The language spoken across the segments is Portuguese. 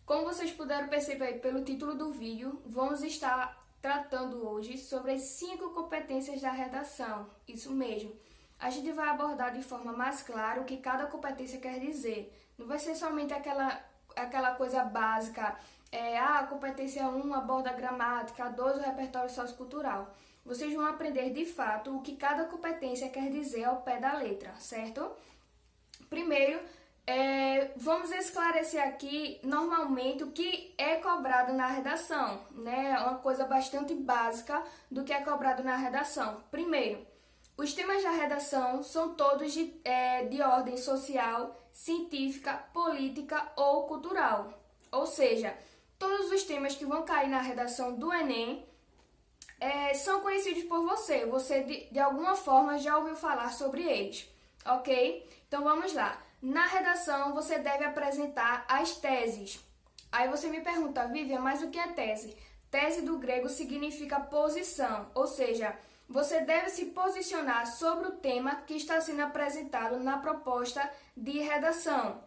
Como vocês puderam perceber pelo título do vídeo, vamos estar tratando hoje sobre as 5 competências da redação. Isso mesmo. A gente vai abordar de forma mais clara o que cada competência quer dizer. Não vai ser somente aquela coisa básica, a competência 1 aborda a gramática, a 2 o repertório sociocultural. Vocês vão aprender de fato o que cada competência quer dizer ao pé da letra, certo? Primeiro, vamos esclarecer aqui normalmente o que é cobrado na redação, né? É uma coisa bastante básica do que é cobrado na redação. Primeiro, os temas da redação são todos de ordem social, científica, política ou cultural. Ou seja, todos os temas que vão cair na redação do Enem são conhecidos por você. Você, de alguma forma, já ouviu falar sobre eles, ok? Então, vamos lá. Na redação, você deve apresentar as teses. Aí você me pergunta, Vivian, mas o que é tese? Tese do grego significa posição, ou seja, você deve se posicionar sobre o tema que está sendo apresentado na proposta de redação.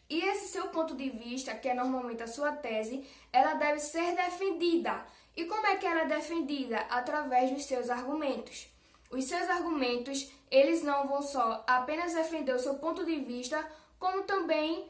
E esse seu ponto de vista, que é normalmente a sua tese, ela deve ser defendida. E como é que ela é defendida? Através dos seus argumentos. Os seus argumentos, eles não vão só apenas defender o seu ponto de vista, como também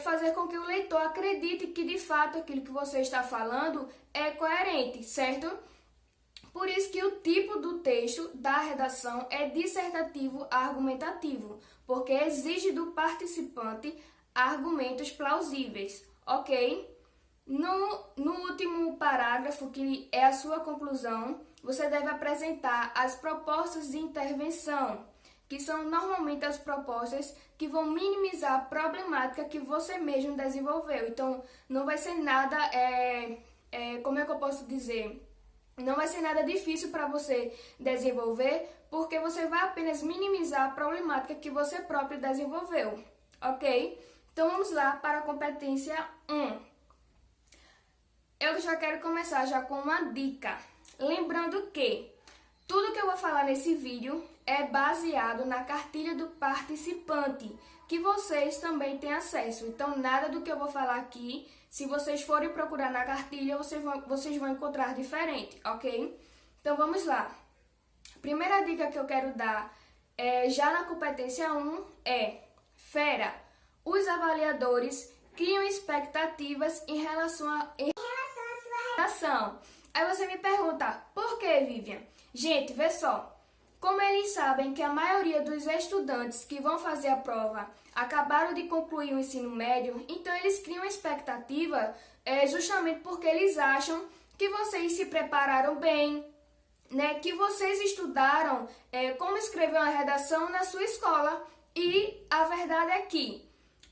fazer com que o leitor acredite que, de fato, aquilo que você está falando é coerente, certo? Por isso que o tipo do texto da redação é dissertativo argumentativo, porque exige do participante argumentos plausíveis, ok? No último parágrafo, que é a sua conclusão, você deve apresentar as propostas de intervenção, que são normalmente as propostas que vão minimizar a problemática que você mesmo desenvolveu. Então, não vai ser nada, como é que eu posso dizer? Não vai ser nada difícil para você desenvolver, porque você vai apenas minimizar a problemática que você próprio desenvolveu, ok? Então, vamos lá para a competência 1. Eu já quero começar já com uma dica. Lembrando que tudo que eu vou falar nesse vídeo é baseado na cartilha do participante, que vocês também têm acesso. Então, nada do que eu vou falar aqui, se vocês forem procurar na cartilha, vocês vão encontrar diferente, ok? Então, vamos lá. Primeira dica que eu quero dar já na competência 1 é: fera, os avaliadores criam expectativas em relação à sua redação. Aí você me pergunta, por que, Vivian? Gente, vê só. Como eles sabem que a maioria dos estudantes que vão fazer a prova acabaram de concluir o ensino médio, então eles criam expectativa justamente porque eles acham que vocês se prepararam bem, né? Que vocês estudaram como escrever uma redação na sua escola. E a verdade é que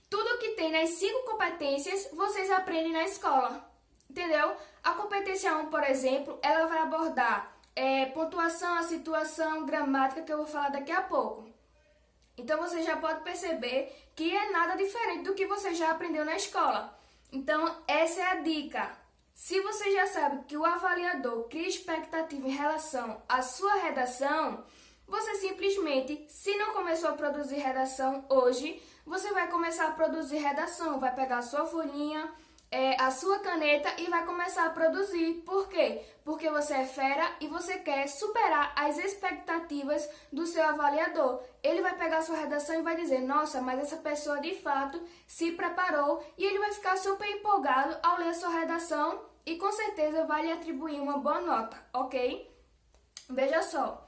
tudo que tem nas 5 competências, vocês aprendem na escola, entendeu? A competência 1, por exemplo, ela vai abordar pontuação, a situação, gramática, que eu vou falar daqui a pouco. Então, você já pode perceber que é nada diferente do que você já aprendeu na escola. Então, essa é a dica. Se você já sabe que o avaliador cria expectativa em relação à sua redação, você simplesmente, se não começou a produzir redação hoje, você vai começar a produzir redação, vai pegar a sua folhinha, a sua caneta e vai começar a produzir. Por quê? Porque você é fera e você quer superar as expectativas do seu avaliador. Ele vai pegar a sua redação e vai dizer, nossa, mas essa pessoa de fato se preparou, e ele vai ficar super empolgado ao ler a sua redação e com certeza vai lhe atribuir uma boa nota, ok? Veja só,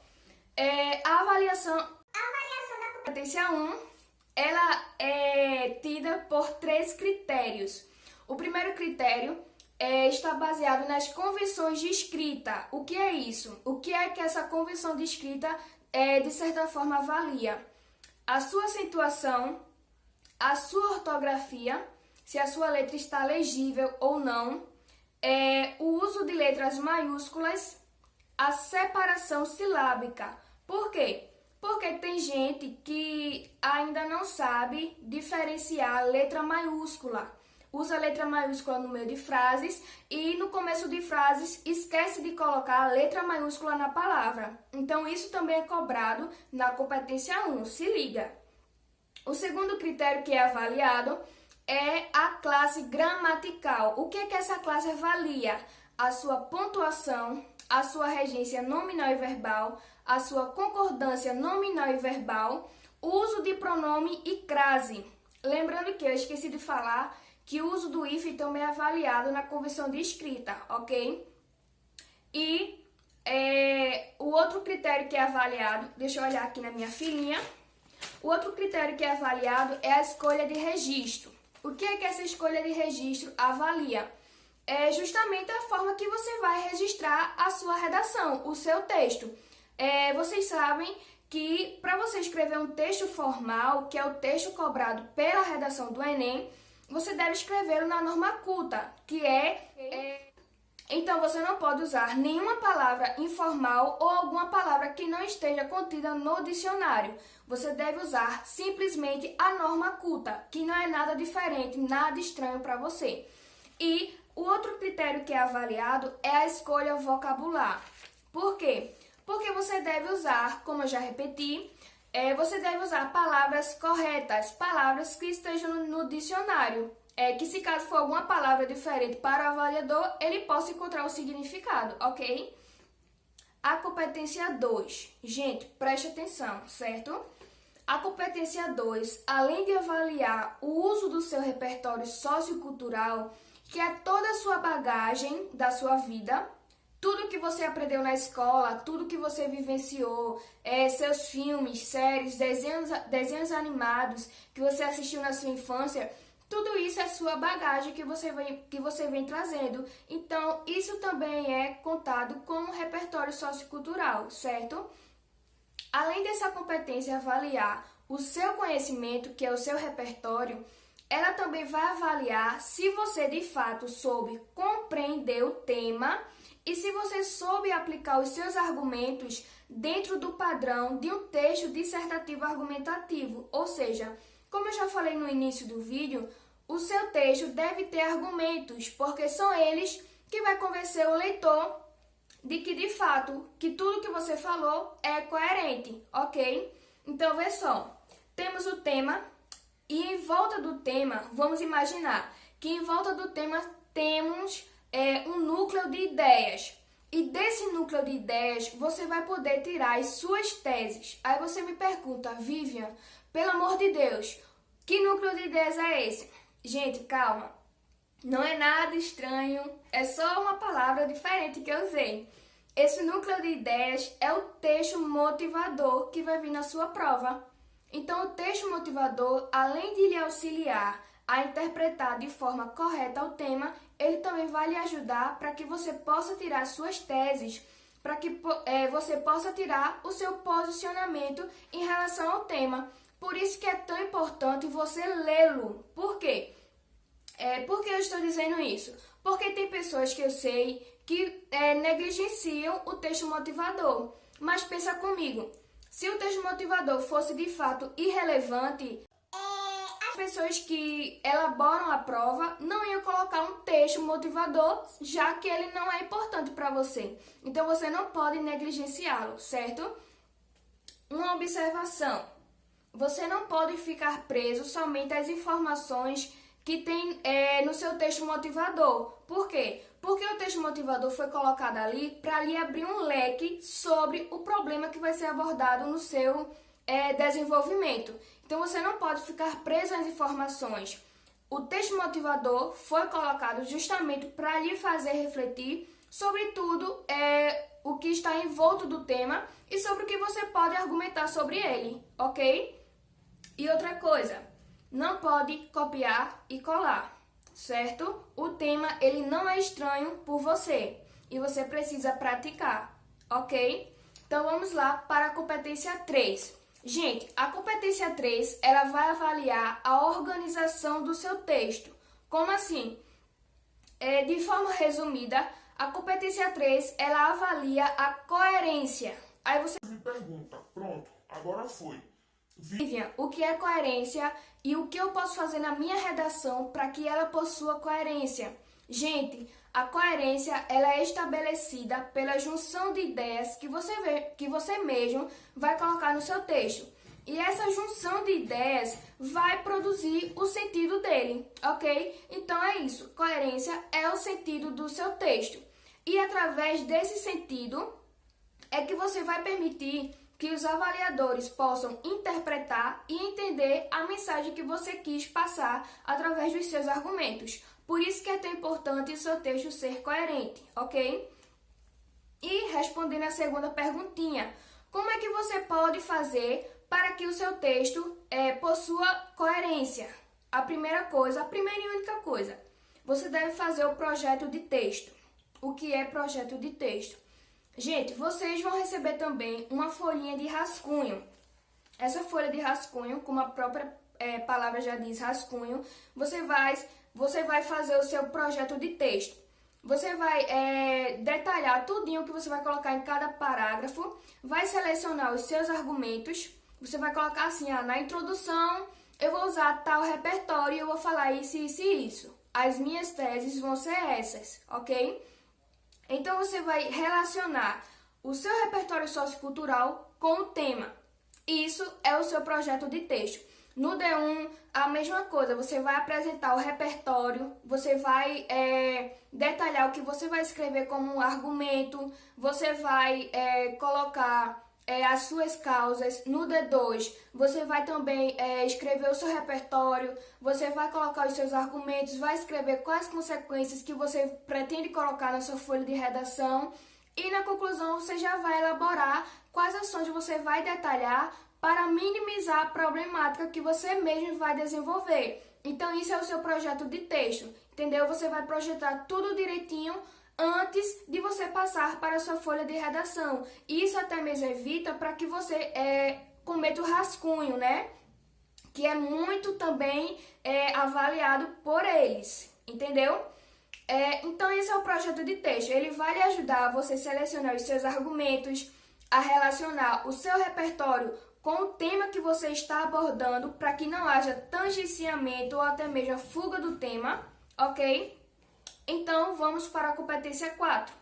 a avaliação da competência 1, ela é tida por 3 critérios. O primeiro critério está baseado nas convenções de escrita. O que é isso? O que é que essa convenção de escrita, de certa forma, avalia? A sua acentuação, a sua ortografia, se a sua letra está legível ou não, o uso de letras maiúsculas, a separação silábica. Por quê? Porque tem gente que ainda não sabe diferenciar a letra maiúscula. Usa a letra maiúscula no meio de frases e no começo de frases esquece de colocar a letra maiúscula na palavra. Então, isso também é cobrado na competência 1, se liga. O segundo critério que é avaliado é a classe gramatical. O que é que essa classe avalia? A sua pontuação, a sua regência nominal e verbal, a sua concordância nominal e verbal, uso de pronome e crase. Lembrando que eu esqueci de falar que o uso do hífen também é avaliado na convenção de escrita, ok? E o outro critério que é avaliado, deixa eu olhar aqui na minha filinha. O outro critério que é avaliado é a escolha de registro. O que é que essa escolha de registro avalia? É justamente a forma que você vai registrar a sua redação, o seu texto. Vocês sabem que para você escrever um texto formal, que é o texto cobrado pela redação do Enem, você deve escrevê-lo na norma culta, que Então, você não pode usar nenhuma palavra informal ou alguma palavra que não esteja contida no dicionário. Você deve usar simplesmente a norma culta, que não é nada diferente, nada estranho para você. E o outro critério que é avaliado é a escolha vocabular. Por quê? Porque você deve usar, como eu já repeti, você deve usar palavras corretas, palavras que estejam no dicionário. Que se caso for alguma palavra diferente para o avaliador, ele possa encontrar o significado, ok? A competência 2. Gente, preste atenção, certo? A competência 2, além de avaliar o uso do seu repertório sociocultural, que é toda a sua bagagem da sua vida, tudo que você aprendeu na escola, tudo que você vivenciou, seus filmes, séries, desenhos animados que você assistiu na sua infância, tudo isso é sua bagagem que você vem trazendo. Então, isso também é contado como repertório sociocultural, certo? Além dessa competência avaliar o seu conhecimento, que é o seu repertório, ela também vai avaliar se você de fato soube compreender o tema e se você soube aplicar os seus argumentos dentro do padrão de um texto dissertativo argumentativo. Ou seja, como eu já falei no início do vídeo, o seu texto deve ter argumentos, porque são eles que vai convencer o leitor de que, de fato, que tudo que você falou é coerente, ok? Então, vê só, temos o tema e em volta do tema, vamos imaginar que em volta do tema temos um núcleo de ideias. E desse núcleo de ideias, você vai poder tirar as suas teses. Aí você me pergunta, Vivian, pelo amor de Deus, que núcleo de ideias é esse? Gente, calma, não é nada estranho, é só uma palavra diferente que eu usei. Esse núcleo de ideias é o texto motivador que vai vir na sua prova. Então, o texto motivador, além de lhe auxiliar a interpretar de forma correta o tema, ele também vai lhe ajudar para que você possa tirar suas teses, para que você possa tirar o seu posicionamento em relação ao tema. Por isso que é tão importante você lê-lo. Por quê? Por que eu estou dizendo isso? Porque tem pessoas que eu sei que negligenciam o texto motivador. Mas pensa comigo, se o texto motivador fosse de fato irrelevante, as pessoas que elaboram a prova não iam colocar um texto motivador, já que ele não é importante para você. Então você não pode negligenciá-lo, certo? Uma observação. Você não pode ficar preso somente às informações que tem no seu texto motivador. Por quê? Porque o texto motivador foi colocado ali para lhe abrir um leque sobre o problema que vai ser abordado no seu desenvolvimento. Então, você não pode ficar preso às informações. O texto motivador foi colocado justamente para lhe fazer refletir sobre tudo o que está envolto do tema e sobre o que você pode argumentar sobre ele, ok? E outra coisa, não pode copiar e colar, certo? O tema, ele não é estranho por você e você precisa praticar, ok? Então, vamos lá para a competência 3. Gente, a competência 3, ela vai avaliar a organização do seu texto. Como assim? De forma resumida, a competência 3, ela avalia a coerência. Aí você me pergunta, pronto, agora foi. Vivian, o que é coerência e o que eu posso fazer na minha redação para que ela possua coerência? Gente, a coerência ela é estabelecida pela junção de ideias que você mesmo vai colocar no seu texto. E essa junção de ideias vai produzir o sentido dele, ok? Então é isso, coerência é o sentido do seu texto. E através desse sentido é que você vai permitir que os avaliadores possam interpretar e entender a mensagem que você quis passar através dos seus argumentos. Por isso que é tão importante o seu texto ser coerente, ok? E respondendo a segunda perguntinha, como é que você pode fazer para que o seu texto possua coerência? A primeira e única coisa, você deve fazer o projeto de texto. O que é projeto de texto? Gente, vocês vão receber também uma folhinha de rascunho. Essa folha de rascunho, como a própria palavra já diz, rascunho, você vai fazer o seu projeto de texto. Você vai detalhar tudinho que você vai colocar em cada parágrafo, vai selecionar os seus argumentos, você vai colocar assim, na introdução eu vou usar tal repertório e eu vou falar isso, isso e isso. As minhas teses vão ser essas, ok? Então você vai relacionar o seu repertório sociocultural com o tema. Isso é o seu projeto de texto. No D1, a mesma coisa, você vai apresentar o repertório, você vai detalhar o que você vai escrever como um argumento, você vai colocar as suas causas. No D2, você vai também escrever o seu repertório, você vai colocar os seus argumentos, vai escrever quais consequências que você pretende colocar na sua folha de redação e na conclusão você já vai elaborar quais ações você vai detalhar para minimizar a problemática que você mesmo vai desenvolver. Então, isso é o seu projeto de texto, entendeu? Você vai projetar tudo direitinho antes de você passar para a sua folha de redação. Isso até mesmo evita para que você cometa o rascunho, né? Que é muito também avaliado por eles, entendeu? Então, esse é o projeto de texto. Ele vai lhe ajudar a você selecionar os seus argumentos, a relacionar o seu repertório com o tema que você está abordando, para que não haja tangenciamento ou até mesmo a fuga do tema, ok? Então, vamos para a competência 4.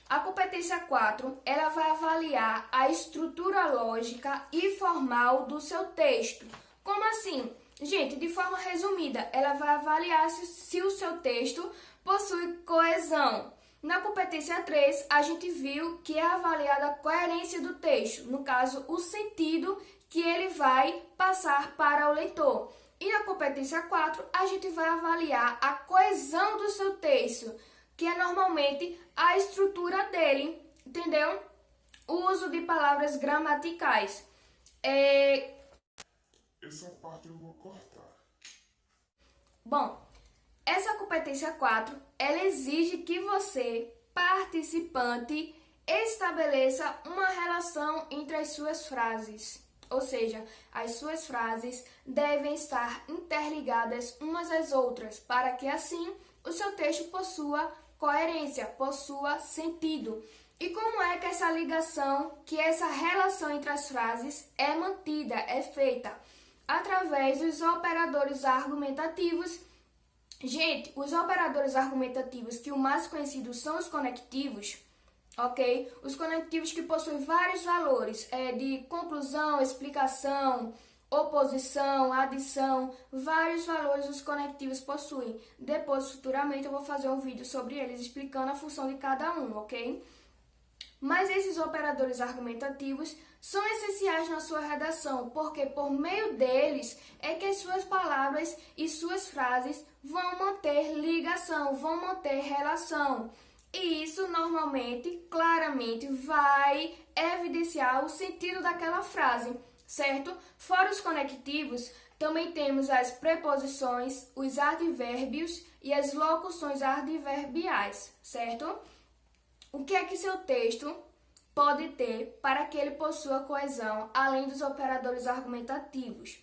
A competência 4, ela vai avaliar a estrutura lógica e formal do seu texto. Como assim? Gente, de forma resumida, ela vai avaliar se o seu texto possui coesão. Na competência 3, a gente viu que é avaliada a coerência do texto, no caso, o sentido que ele vai passar para o leitor. E na competência 4, a gente vai avaliar a coesão do seu texto, que é normalmente a estrutura dele, entendeu? O uso de palavras gramaticais. Essa parte eu vou cortar. Bom, essa competência 4, ela exige que você, participante, estabeleça uma relação entre as suas frases. Ou seja, as suas frases devem estar interligadas umas às outras, para que assim o seu texto possua coerência, possua sentido. E como é que essa ligação, que essa relação entre as frases é mantida, é feita? Através dos operadores argumentativos. Gente, os operadores argumentativos, que o mais conhecido são os conectivos, ok? Os conectivos que possuem vários valores, de conclusão, explicação, oposição, adição, vários valores os conectivos possuem. Depois, futuramente, eu vou fazer um vídeo sobre eles explicando a função de cada um, ok? Mas esses operadores argumentativos são essenciais na sua redação, porque por meio deles é que as suas palavras e suas frases vão manter ligação, vão manter relação. E isso normalmente, claramente, vai evidenciar o sentido daquela frase, certo? Fora os conectivos, também temos as preposições, os advérbios e as locuções adverbiais, certo? O que é que seu texto pode ter para que ele possua coesão, além dos operadores argumentativos?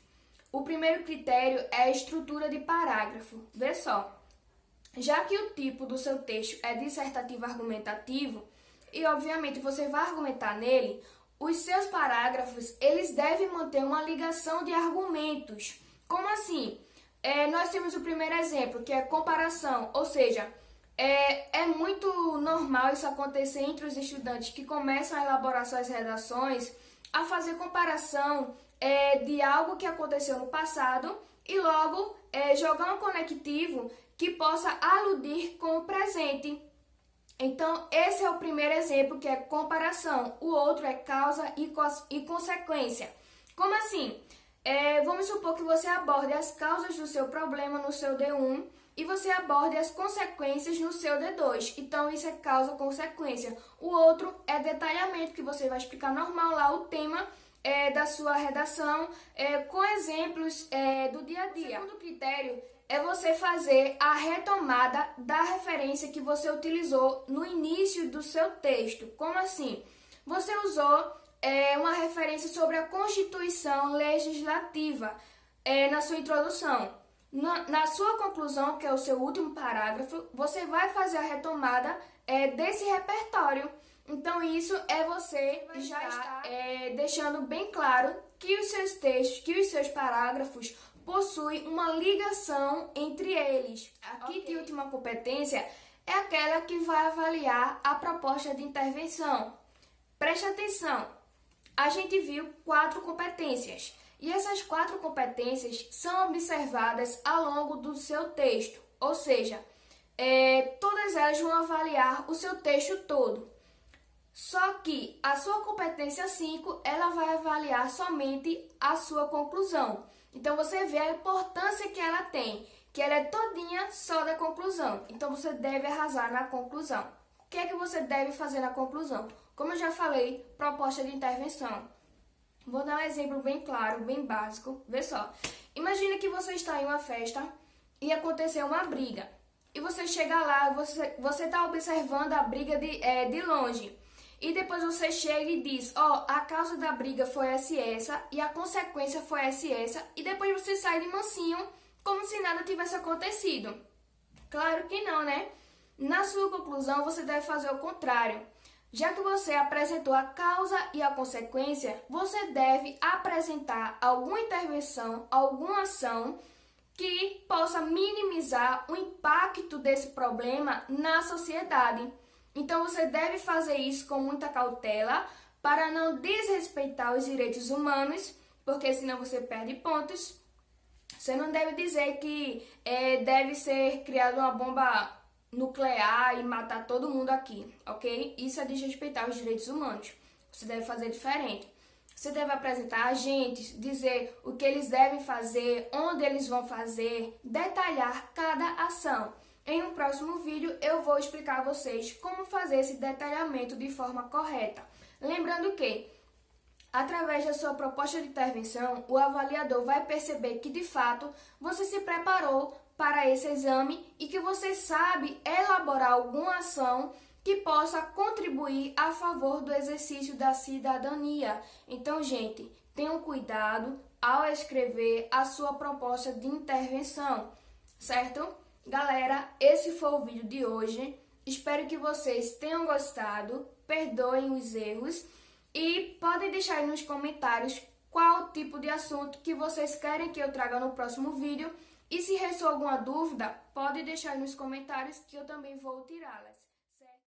O primeiro critério é a estrutura de parágrafo. Vê só, já que o tipo do seu texto é dissertativo argumentativo, e obviamente você vai argumentar nele, os seus parágrafos, eles devem manter uma ligação de argumentos. Como assim? Nós temos o primeiro exemplo, que é comparação, ou seja, é muito normal isso acontecer entre os estudantes que começam a elaborar suas redações, a fazer comparação de algo que aconteceu no passado e logo jogar um conectivo que possa aludir com o presente. Então, esse é o primeiro exemplo, que é comparação. O outro é causa e consequência. Como assim? Vamos supor que você aborde as causas do seu problema no seu D1 e você aborde as consequências no seu D2. Então, isso é causa-consequência. O outro é detalhamento, que você vai explicar normal lá o tema da sua redação, com exemplos do dia a dia. O segundo critério é você fazer a retomada da referência que você utilizou no início do seu texto. Como assim? Você usou uma referência sobre a Constituição Legislativa na sua introdução. Na sua conclusão, que é o seu último parágrafo, você vai fazer a retomada desse repertório. Então, isso é você já estar deixando bem claro que os seus textos, que os seus parágrafos possuem uma ligação entre eles. A quinta e última competência é aquela que vai avaliar a proposta de intervenção. Preste atenção, a gente viu 4 competências e essas 4 competências são observadas ao longo do seu texto, ou seja, todas elas vão avaliar o seu texto todo. Só que a sua competência 5, ela vai avaliar somente a sua conclusão. Então, você vê a importância que ela tem, que ela é todinha só da conclusão. Então, você deve arrasar na conclusão. O que é que você deve fazer na conclusão? Como eu já falei, proposta de intervenção. Vou dar um exemplo bem claro, bem básico. Vê só. Imagina que você está em uma festa e aconteceu uma briga. E você chega lá, você está observando a briga de longe. E depois você chega e diz, a causa da briga foi essa e a consequência foi essa. E depois você sai de mansinho, como se nada tivesse acontecido. Claro que não, né? Na sua conclusão, você deve fazer o contrário. Já que você apresentou a causa e a consequência, você deve apresentar alguma intervenção, alguma ação que possa minimizar o impacto desse problema na sociedade. Então, você deve fazer isso com muita cautela para não desrespeitar os direitos humanos, porque senão você perde pontos. Você não deve dizer que deve ser criada uma bomba nuclear e matar todo mundo aqui, ok? Isso é desrespeitar os direitos humanos. Você deve fazer diferente. Você deve apresentar agentes, dizer o que eles devem fazer, onde eles vão fazer, detalhar cada ação. Em um próximo vídeo, eu vou explicar a vocês como fazer esse detalhamento de forma correta. Lembrando que, através da sua proposta de intervenção, o avaliador vai perceber que, de fato, você se preparou para esse exame e que você sabe elaborar alguma ação que possa contribuir a favor do exercício da cidadania. Então, gente, tenham cuidado ao escrever a sua proposta de intervenção, certo? Galera, esse foi o vídeo de hoje. Espero que vocês tenham gostado, perdoem os erros e podem deixar aí nos comentários qual tipo de assunto que vocês querem que eu traga no próximo vídeo. E se restou alguma dúvida, pode deixar aí nos comentários que eu também vou tirá-las.